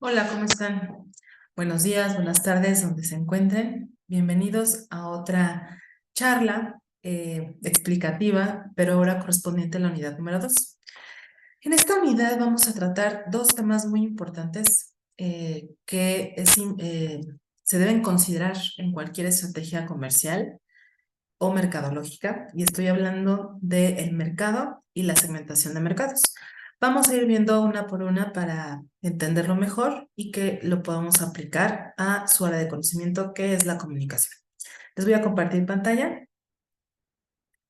Hola, ¿cómo están? Buenos días, buenas tardes, donde se encuentren. Bienvenidos a otra charla explicativa, pero ahora correspondiente a la unidad número 2. En esta unidad vamos a tratar dos temas muy importantes que se deben considerar en cualquier estrategia comercial o mercadológica, y estoy hablando del mercado y la segmentación de mercados. Vamos a ir viendo una por una para entenderlo mejor y que lo podamos aplicar a su área de conocimiento, que es la comunicación. Les voy a compartir pantalla.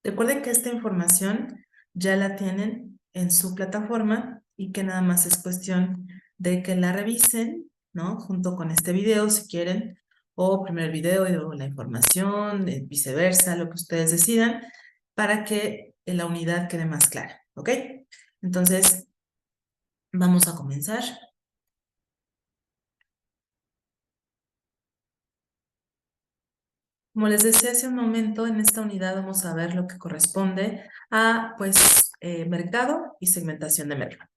Recuerden que esta información ya la tienen en su plataforma y que nada más es cuestión de que la revisen, ¿no? Junto con este video, si quieren, o primero el video y luego la información, viceversa, lo que ustedes decidan, para que la unidad quede más clara, ¿ok? Entonces, vamos a comenzar. Como les decía hace un momento, en esta unidad vamos a ver lo que corresponde a, pues, mercado y segmentación de mercado.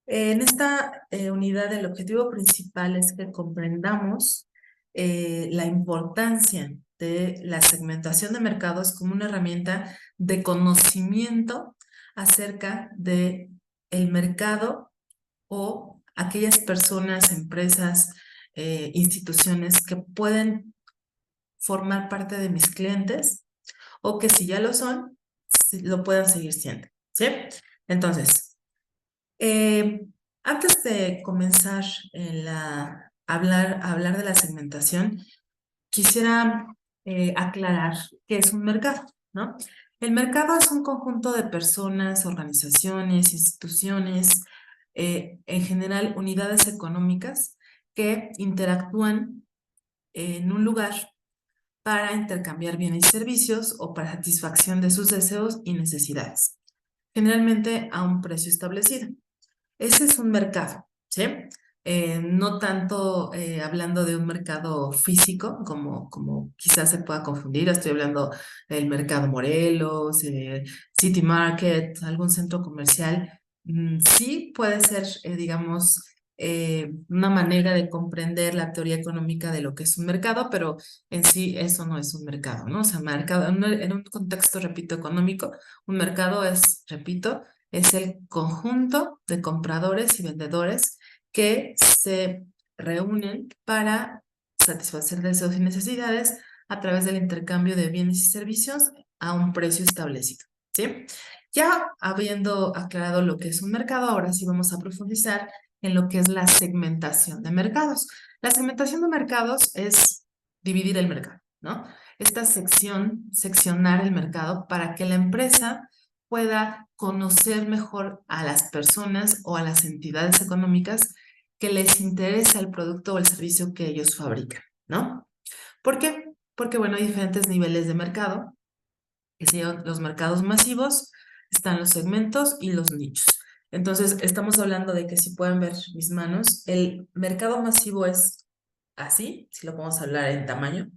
En esta unidad, el objetivo principal es que comprendamos la importancia de la segmentación de mercados como una herramienta de conocimiento acerca de el mercado o aquellas personas, empresas, instituciones que pueden formar parte de mis clientes o que si ya lo son, lo puedan seguir siendo, ¿sí? Entonces, eh, antes de comenzar a hablar de la segmentación, quisiera aclarar qué es un mercado, ¿no? El mercado es un conjunto de personas, organizaciones, instituciones, en general unidades económicas que interactúan en un lugar para intercambiar bienes y servicios o para satisfacción de sus deseos y necesidades, generalmente a un precio establecido. Ese es un mercado, ¿sí? No tanto hablando de un mercado físico, como quizás se pueda confundir. Estoy hablando del mercado Morelos, City Market, algún centro comercial. Sí puede ser, digamos, una manera de comprender la teoría económica de lo que es un mercado, pero en sí eso no es un mercado, ¿no? O sea, mercado, en un contexto, repito, económico, un mercado es, repito, es el conjunto de compradores y vendedores que se reúnen para satisfacer deseos y necesidades a través del intercambio de bienes y servicios a un precio establecido, ¿sí? Ya habiendo aclarado lo que es un mercado, ahora sí vamos a profundizar en lo que es la segmentación de mercados. La segmentación de mercados es dividir el mercado, ¿no? Esta seccionar el mercado para que la empresa pueda conocer mejor a las personas o a las entidades económicas que les interesa el producto o el servicio que ellos fabrican, ¿no? ¿Por qué? Porque, bueno, hay diferentes niveles de mercado, que son los mercados masivos, están los segmentos y los nichos. Entonces, estamos hablando de que, si pueden ver mis manos, el mercado masivo es así, si lo podemos hablar en tamaño.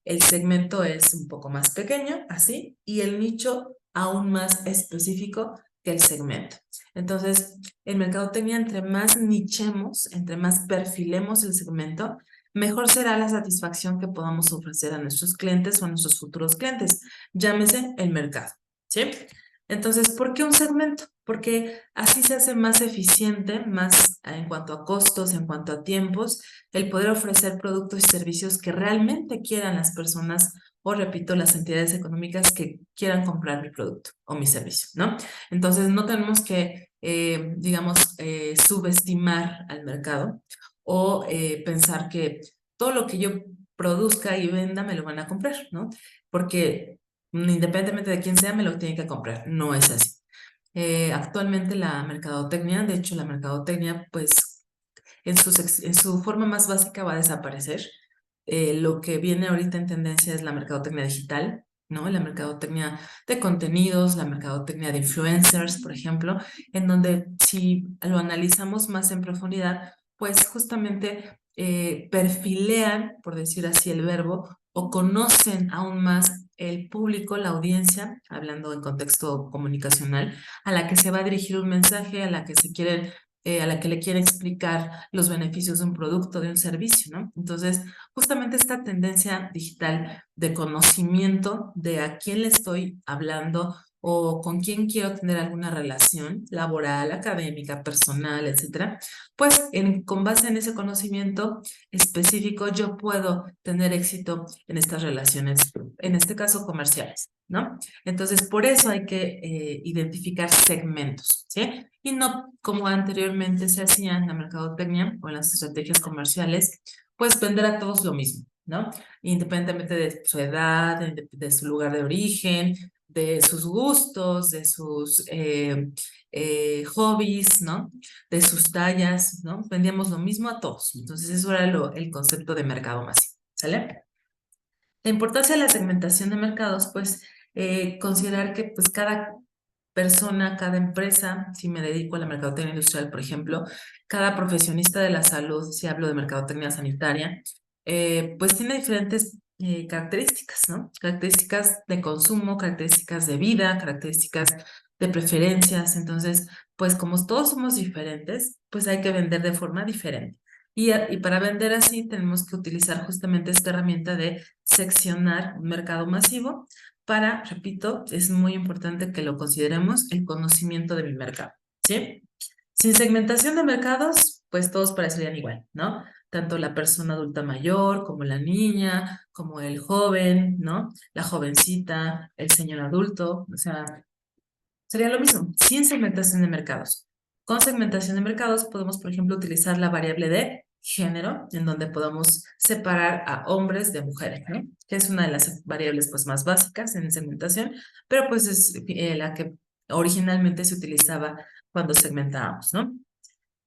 El segmento es un poco más pequeño, así, y el nicho aún más específico que el segmento. Entonces, en mercadotecnia, entre más nichemos, entre más perfilemos el segmento, mejor será la satisfacción que podamos ofrecer a nuestros clientes o a nuestros futuros clientes. Llámese el mercado, ¿sí? Entonces, ¿por qué un segmento? Porque así se hace más eficiente, más en cuanto a costos, en cuanto a tiempos, el poder ofrecer productos y servicios que realmente quieran las personas o, repito, las entidades económicas que quieran comprar mi producto o mi servicio, ¿no? Entonces, no tenemos que, digamos, subestimar al mercado o pensar que todo lo que yo produzca y venda me lo van a comprar, ¿no? Porque independientemente de quién sea, me lo tiene que comprar. No es así. Actualmente la mercadotecnia, de hecho la mercadotecnia, pues en su forma más básica va a desaparecer. Lo que viene ahorita en tendencia es la mercadotecnia digital, ¿no? La mercadotecnia de contenidos, la mercadotecnia de influencers, por ejemplo, en donde, si lo analizamos más en profundidad, pues justamente perfilean, por decir así el verbo, o conocen aún más el público, la audiencia, hablando en contexto comunicacional, a la que se va a dirigir un mensaje, a la que se quieren a la que le quiere explicar los beneficios de un producto, de un servicio, ¿no? Entonces, justamente esta tendencia digital de conocimiento de a quién le estoy hablando o con quién quiero tener alguna relación laboral, académica, personal, etcétera, pues con base en ese conocimiento específico yo puedo tener éxito en estas relaciones, en este caso comerciales, ¿no? Entonces, por eso hay que identificar segmentos, ¿sí? Y no como anteriormente se hacía en la mercadotecnia o en las estrategias comerciales, pues vender a todos lo mismo, ¿no? Independientemente de su edad, de su lugar de origen, de sus gustos, de sus hobbies, ¿no? De sus tallas, ¿no? Vendíamos lo mismo a todos. Entonces, eso era el concepto de mercado masivo, ¿sale? La importancia de la segmentación de mercados, pues, considerar que pues cada persona, cada empresa, si me dedico a la mercadotecnia industrial, por ejemplo, cada profesionista de la salud, si hablo de mercadotecnia sanitaria, pues tiene diferentes características, ¿no? Características de consumo, características de vida, características de preferencias. Entonces, pues como todos somos diferentes, pues hay que vender de forma diferente. Y para vender así tenemos que utilizar justamente esta herramienta de seccionar un mercado masivo para, repito, es muy importante que lo consideremos el conocimiento de mi mercado, ¿sí? Sin segmentación de mercados, pues todos parecerían igual, ¿no? Tanto la persona adulta mayor, como la niña, como el joven, ¿no? La jovencita, el señor adulto, o sea, sería lo mismo, sin segmentación de mercados. Con segmentación de mercados podemos, por ejemplo, utilizar la variable de género, en donde podamos separar a hombres de mujeres, ¿no? Que es una de las variables pues, más básicas en segmentación, pero pues es la que originalmente se utilizaba cuando segmentábamos, ¿no?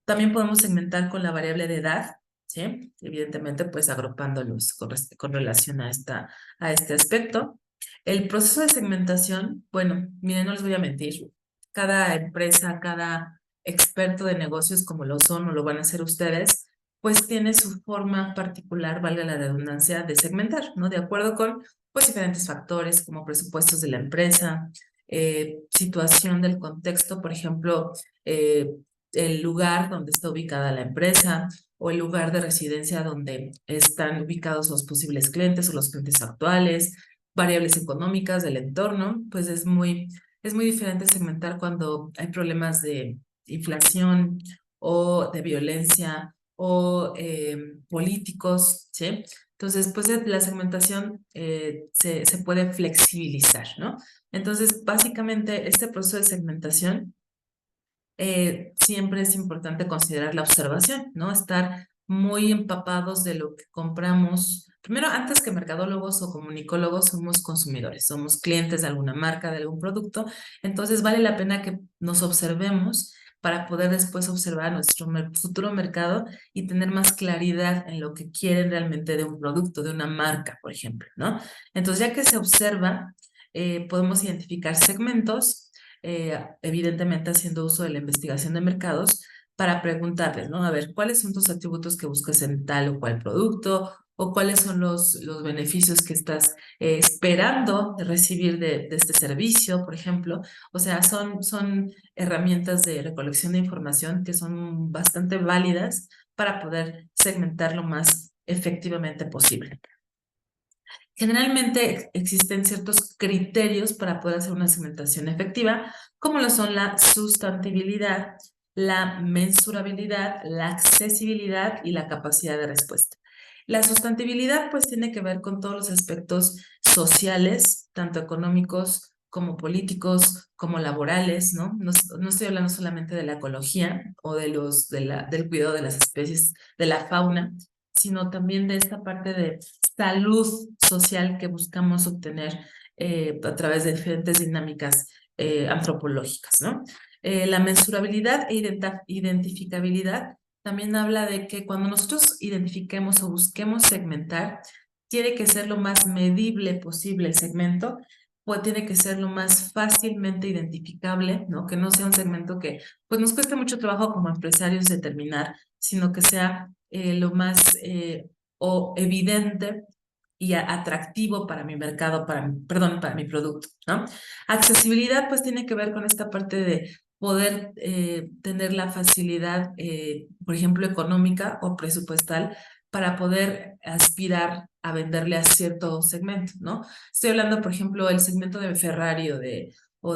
También podemos segmentar con la variable de edad, ¿sí? Evidentemente, pues agrupándolos con relación a este aspecto. El proceso de segmentación, bueno, miren, no les voy a mentir. Cada empresa, cada experto de negocios, como lo son o lo van a hacer ustedes, pues tiene su forma particular, valga la redundancia, de segmentar, ¿no? De acuerdo con, pues, diferentes factores como presupuestos de la empresa, situación del contexto, por ejemplo, eh, el lugar donde está ubicada la empresa o el lugar de residencia donde están ubicados los posibles clientes o los clientes actuales, variables económicas del entorno, pues es muy diferente segmentar cuando hay problemas de inflación o de violencia o políticos, ¿sí? Entonces, pues la segmentación se puede flexibilizar, ¿no? Entonces, básicamente, este proceso de segmentación siempre es importante considerar la observación, ¿no? Estar muy empapados de lo que compramos. Primero, antes que mercadólogos o comunicólogos, somos consumidores, somos clientes de alguna marca, de algún producto. Entonces, vale la pena que nos observemos para poder después observar nuestro futuro mercado y tener más claridad en lo que quieren realmente de un producto, de una marca, por ejemplo, ¿no? Entonces, ya que se observa, podemos identificar segmentos evidentemente haciendo uso de la investigación de mercados para preguntarles, ¿no? A ver, ¿cuáles son tus atributos que buscas en tal o cual producto? ¿O cuáles son los beneficios que estás esperando recibir de este servicio, por ejemplo? O sea, son herramientas de recolección de información que son bastante válidas para poder segmentar lo más efectivamente posible. Generalmente existen ciertos criterios para poder hacer una segmentación efectiva, como lo son la sustantibilidad, la mensurabilidad, la accesibilidad y la capacidad de respuesta. La sustantibilidad pues tiene que ver con todos los aspectos sociales, tanto económicos como políticos, como laborales, ¿no? No estoy hablando solamente de la ecología o del cuidado de las especies, de la fauna, sino también de esta parte de salud social que buscamos obtener a través de diferentes dinámicas antropológicas, ¿no? La mensurabilidad e identificabilidad también habla de que cuando nosotros identifiquemos o busquemos segmentar, tiene que ser lo más medible posible el segmento, o tiene que ser lo más fácilmente identificable, ¿no? Que no sea un segmento que pues nos cueste mucho trabajo como empresarios determinar, sino que sea lo más o evidente y atractivo para mi mercado, perdón, para mi producto, ¿no? Accesibilidad pues tiene que ver con esta parte de poder tener la facilidad, por ejemplo, económica o presupuestal para poder aspirar a venderle a cierto segmento, ¿no? Estoy hablando, por ejemplo, del segmento de Ferrari o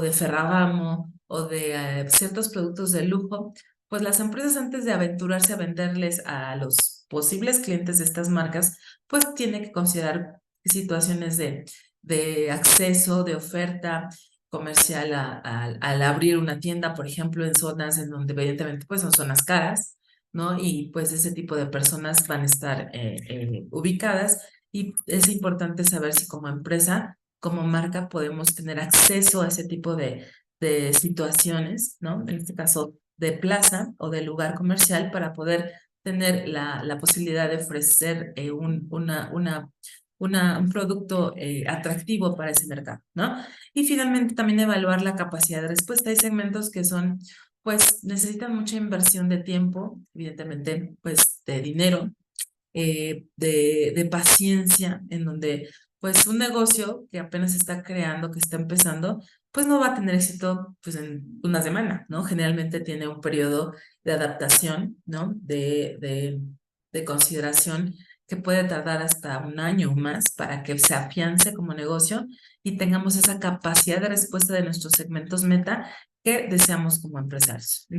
de Ferragamo o de ciertos productos de lujo, pues las empresas antes de aventurarse a venderles a los posibles clientes de estas marcas, pues tienen que considerar situaciones de acceso, de oferta comercial al abrir una tienda, por ejemplo, en zonas en donde evidentemente pues son zonas caras, ¿no? Y pues ese tipo de personas van a estar ubicadas y es importante saber si como empresa, como marca, podemos tener acceso a ese tipo de situaciones, ¿no? En este caso, de plaza o de lugar comercial para poder tener la posibilidad de ofrecer un producto atractivo para ese mercado, ¿no? Y finalmente también evaluar la capacidad de respuesta. Hay segmentos que son, pues, necesitan mucha inversión de tiempo, evidentemente, pues, de dinero, de paciencia, en donde pues un negocio que apenas se está creando, que está empezando, pues no va a tener éxito pues en una semana, ¿no? Generalmente tiene un periodo de adaptación, ¿no? De consideración que puede tardar hasta un año o más para que se afiance como negocio y tengamos esa capacidad de respuesta de nuestros segmentos meta que deseamos como empresarios.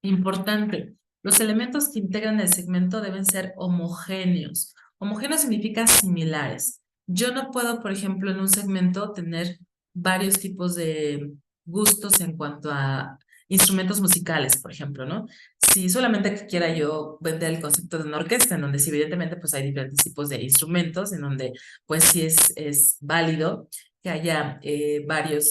Importante, los elementos que integran el segmento deben ser homogéneos. Homogéneo significa similares. Yo no puedo, por ejemplo, en un segmento tener varios tipos de gustos en cuanto a instrumentos musicales, por ejemplo, ¿no? Si solamente quiera yo vender el concepto de una orquesta, en donde sí, evidentemente, pues hay diferentes tipos de instrumentos, en donde pues sí es válido que haya varios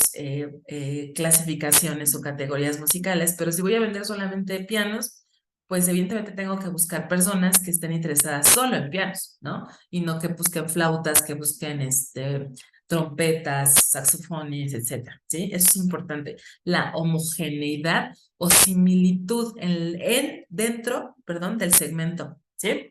clasificaciones o categorías musicales, pero si voy a vender solamente pianos, pues evidentemente tengo que buscar personas que estén interesadas solo en pianos, ¿no? Y no que busquen flautas, que busquen trompetas, saxofones, etcétera, ¿sí? Eso es importante. La homogeneidad o similitud dentro, perdón, del segmento, ¿sí?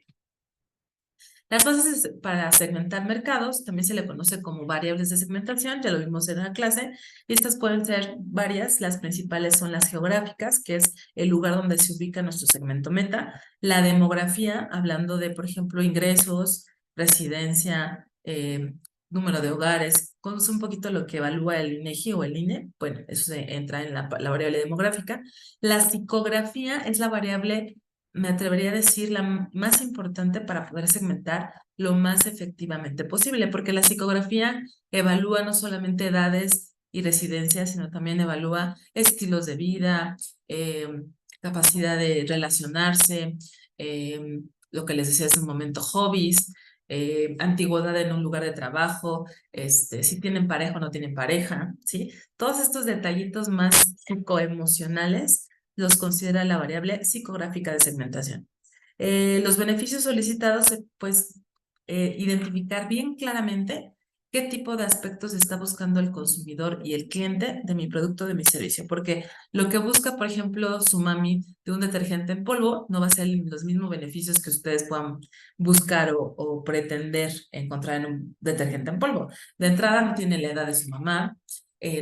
Las bases para segmentar mercados también se le conoce como variables de segmentación, ya lo vimos en la clase, y estas pueden ser varias, las principales son las geográficas, que es el lugar donde se ubica nuestro segmento meta, la demografía, hablando de, por ejemplo, ingresos, residencia, número de hogares, es un poquito lo que evalúa el INEGI o el INE, bueno, eso entra en la variable demográfica. La psicografía es la variable, me atrevería a decir, la más importante para poder segmentar lo más efectivamente posible, porque la psicografía evalúa no solamente edades y residencias, sino también evalúa estilos de vida, capacidad de relacionarse, lo que les decía hace un momento, hobbies, antigüedad en un lugar de trabajo, si tienen pareja o no tienen pareja, ¿sí? Todos estos detallitos más psicoemocionales los considera la variable psicográfica de segmentación. Los beneficios solicitados, pues, identificar bien claramente qué tipo de aspectos está buscando el consumidor y el cliente de mi producto, de mi servicio, porque lo que busca, por ejemplo, su mami de un detergente en polvo no va a ser los mismos beneficios que ustedes puedan buscar o pretender encontrar en un detergente en polvo. De entrada no tiene la edad de su mamá,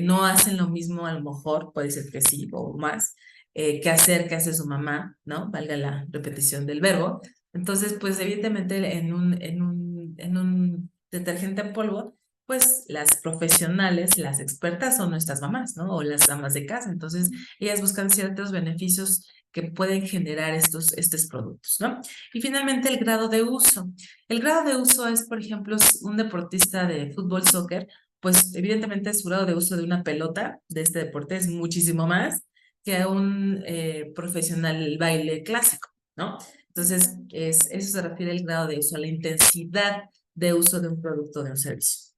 no hacen lo mismo, a lo mejor puede ser que sí o más, qué hacer, qué hace su mamá, ¿no? Valga la repetición del verbo. Entonces, pues evidentemente en un detergente en polvo, pues las profesionales, las expertas son nuestras mamás, ¿no? O las amas de casa. Entonces, ellas buscan ciertos beneficios que pueden generar estos productos, ¿no? Y finalmente el grado de uso. El grado de uso es, por ejemplo, un deportista de fútbol, soccer, pues evidentemente su grado de uso de una pelota de este deporte es muchísimo más que a un profesional baile clásico, ¿no? Entonces, eso se refiere al grado de uso, a la intensidad de uso de un producto o de un servicio.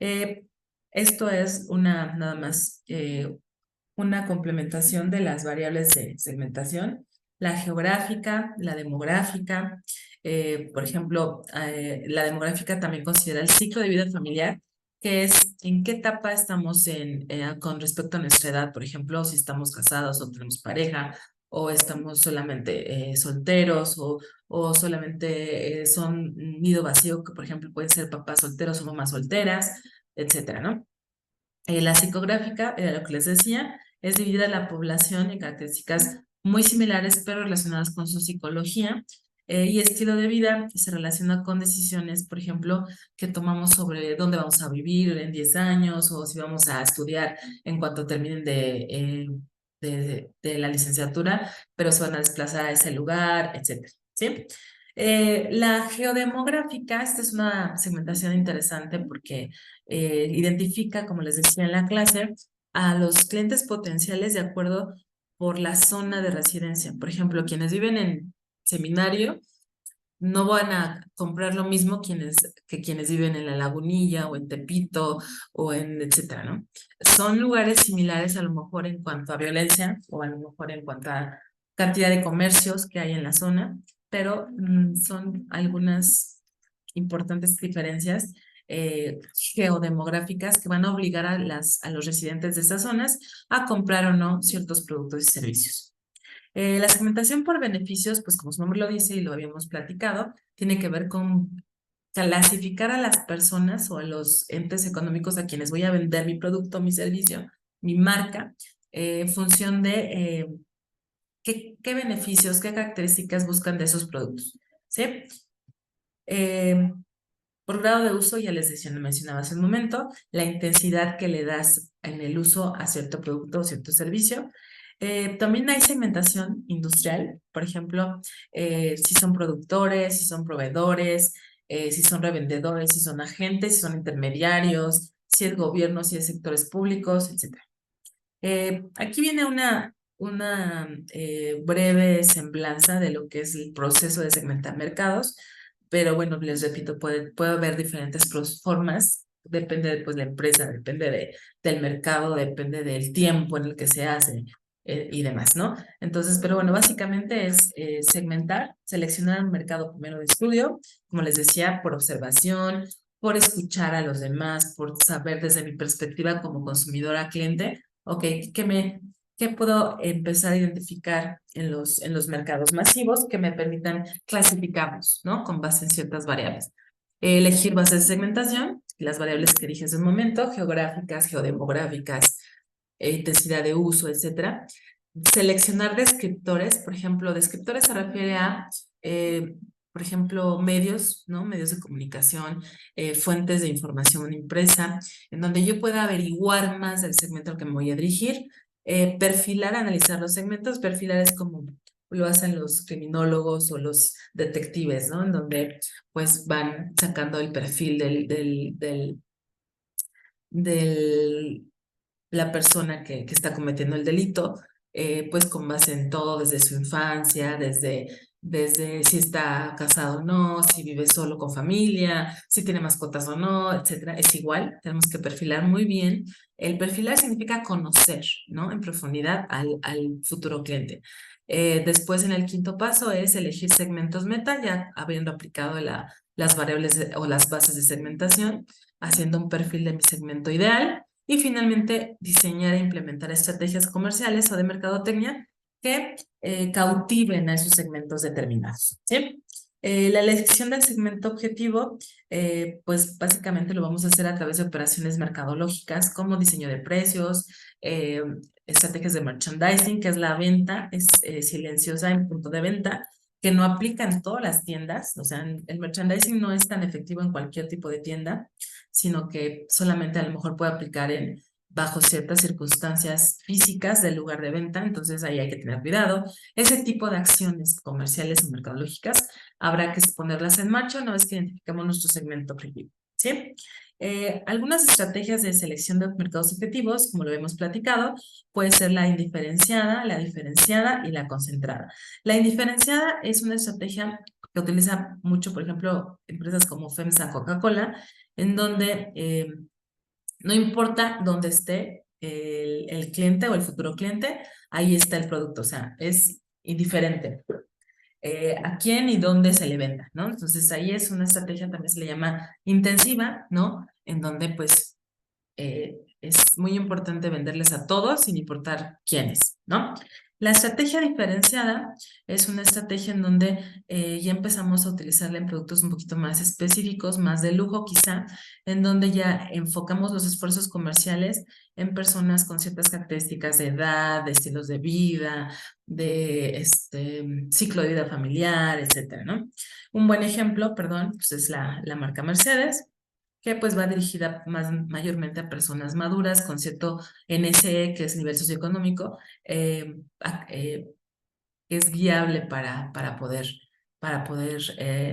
Eh, Esto es nada más una complementación de las variables de segmentación, la geográfica, la demográfica. Por ejemplo, la demográfica también considera el ciclo de vida familiar, que es en qué etapa estamos con respecto a nuestra edad, por ejemplo, si estamos casados o tenemos pareja, o estamos solamente solteros, o solamente son nido vacío, que por ejemplo pueden ser papás solteros o mamás solteras, etcétera, ¿no? La psicográfica, era lo que les decía, es dividir a la población en características muy similares, pero relacionadas con su psicología y estilo de vida que se relaciona con decisiones, por ejemplo, que tomamos sobre dónde vamos a vivir en 10 años o si vamos a estudiar en cuanto terminen de la licenciatura, pero se van a desplazar a ese lugar, etcétera, ¿sí? La geodemográfica, esta es una segmentación interesante porque identifica, como les decía en la clase, a los clientes potenciales de acuerdo por la zona de residencia. Por ejemplo, quienes viven en Seminario no van a comprar lo mismo que quienes viven en La Lagunilla o en Tepito o en etcétera, ¿no? Son lugares similares a lo mejor en cuanto a violencia o a lo mejor en cuanto a cantidad de comercios que hay en la zona, pero son algunas importantes diferencias geodemográficas que van a obligar a los residentes de esas zonas a comprar o no ciertos productos y servicios. La segmentación por beneficios, pues como su nombre lo dice y lo habíamos platicado, tiene que ver con clasificar a las personas o a los entes económicos a quienes voy a vender mi producto, mi servicio, mi marca, en función de qué beneficios, qué características buscan de esos productos, ¿sí? Eh, por grado de uso, ya les decía, no mencionaba hace un momento, la intensidad que le das en el uso a cierto producto o cierto servicio. También hay segmentación industrial, por ejemplo, si son productores, si son proveedores, si son revendedores, si son agentes, si son intermediarios, si es gobierno, si es sectores públicos, etcétera. Aquí viene una breve semblanza de lo que es el proceso de segmentar mercados, pero bueno, les repito, puede haber diferentes formas, depende de pues, la empresa, depende del mercado, depende del tiempo en el que se hace y demás, ¿no? Entonces, pero bueno, básicamente es segmentar, seleccionar un mercado primero de estudio, como les decía, por observación, por escuchar a los demás, por saber desde mi perspectiva como consumidora cliente. Ok, ¿qué puedo empezar a identificar en los mercados masivos que me permitan clasificarlos, ¿no? Con base en ciertas variables. Elegir bases de segmentación, las variables que dije hace un momento, geográficas, geodemográficas, intensidad de uso, etcétera. Seleccionar descriptores, por ejemplo, descriptores se refiere a, por ejemplo, medios, ¿no? Medios de comunicación, fuentes de información impresa, en donde yo pueda averiguar más del segmento al que me voy a dirigir, perfilar, analizar los segmentos. Perfilar es como lo hacen los criminólogos o los detectives, ¿no? En donde pues van sacando el perfil del la persona que está cometiendo el delito, pues con base en todo, desde su infancia, desde si está casado o no, si vive solo con familia, si tiene mascotas o no, etcétera. Es igual, tenemos que perfilar muy bien. El perfilar significa conocer, ¿no? En profundidad al futuro cliente. Después, en el quinto paso, es elegir segmentos meta, ya habiendo aplicado las variables o las bases de segmentación, haciendo un perfil de mi segmento ideal. Y finalmente, diseñar e implementar estrategias comerciales o de mercadotecnia que cautiven a esos segmentos determinados, ¿sí? La elección del segmento objetivo, pues básicamente lo vamos a hacer a través de operaciones mercadológicas como diseño de precios, estrategias de merchandising, que es la venta, es silenciosa en punto de venta, que no aplica en todas las tiendas. O sea, el merchandising no es tan efectivo en cualquier tipo de tienda, sino que solamente a lo mejor puede aplicar bajo ciertas circunstancias físicas del lugar de venta. Entonces ahí hay que tener cuidado. Ese tipo de acciones comerciales o mercadológicas habrá que ponerlas en marcha una vez que identificamos nuestro segmento objetivo, ¿sí? Algunas estrategias de selección de mercados objetivos, como lo hemos platicado, puede ser la indiferenciada, la diferenciada y la concentrada. La indiferenciada es una estrategia que utiliza mucho, por ejemplo, empresas como FEMSA, Coca-Cola, en donde no importa dónde esté el cliente o el futuro cliente, ahí está el producto. O sea, es indiferente a quién y dónde se le venda, ¿no? Entonces ahí es una estrategia, también se le llama intensiva, ¿no? En donde pues es muy importante venderles a todos sin importar quiénes, ¿no? La estrategia diferenciada es una estrategia en donde ya empezamos a utilizarla en productos un poquito más específicos, más de lujo quizá, en donde ya enfocamos los esfuerzos comerciales en personas con ciertas características de edad, de estilos de vida, de ciclo de vida familiar, etcétera, ¿no? Un buen ejemplo, perdón, pues es la marca Mercedes, que pues va dirigida mayormente a personas maduras con cierto NSE, que es nivel socioeconómico, es viable para poder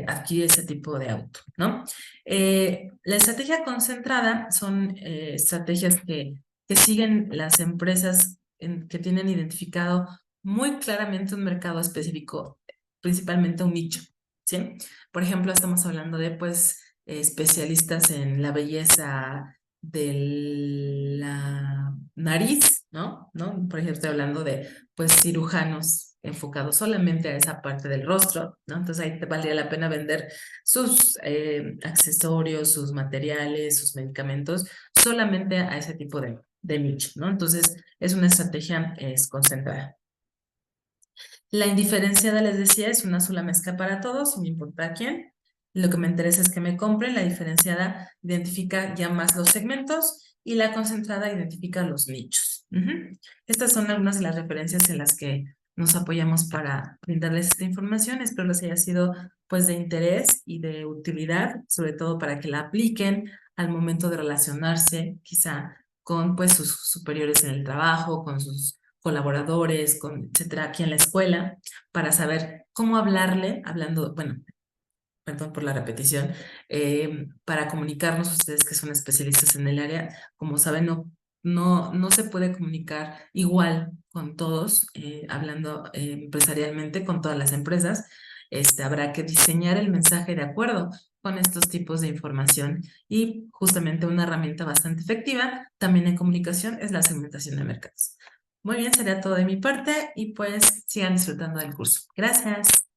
adquirir ese tipo de auto, ¿no? La estrategia concentrada son estrategias que siguen las empresas que tienen identificado muy claramente un mercado específico, principalmente un nicho, ¿sí? Por ejemplo, estamos hablando de, pues, especialistas en la belleza de la nariz, ¿no? Por ejemplo, estoy hablando de pues cirujanos enfocados solamente a esa parte del rostro, ¿no? Entonces ahí te valdría la pena vender sus accesorios, sus materiales, sus medicamentos, solamente a ese tipo de nicho, ¿no? Entonces es una estrategia concentrada. La indiferenciada, les decía, es una sola mezcla para todos, sin importar quién. Lo que me interesa es que me compren. La diferenciada identifica ya más los segmentos y la concentrada identifica los nichos. Estas son algunas de las referencias en las que nos apoyamos para brindarles esta información. Espero les haya sido pues de interés y de utilidad, sobre todo para que la apliquen al momento de relacionarse quizá con pues sus superiores en el trabajo, con sus colaboradores, con etcétera, aquí en la escuela, para saber cómo hablarle, hablando, bueno, perdón por la repetición, para comunicarnos ustedes que son especialistas en el área. Como saben, no se puede comunicar igual con todos, hablando empresarialmente con todas las empresas. Habrá que diseñar el mensaje de acuerdo con estos tipos de información y justamente una herramienta bastante efectiva también en comunicación es la segmentación de mercados. Muy bien, sería todo de mi parte y pues sigan disfrutando del curso. Gracias.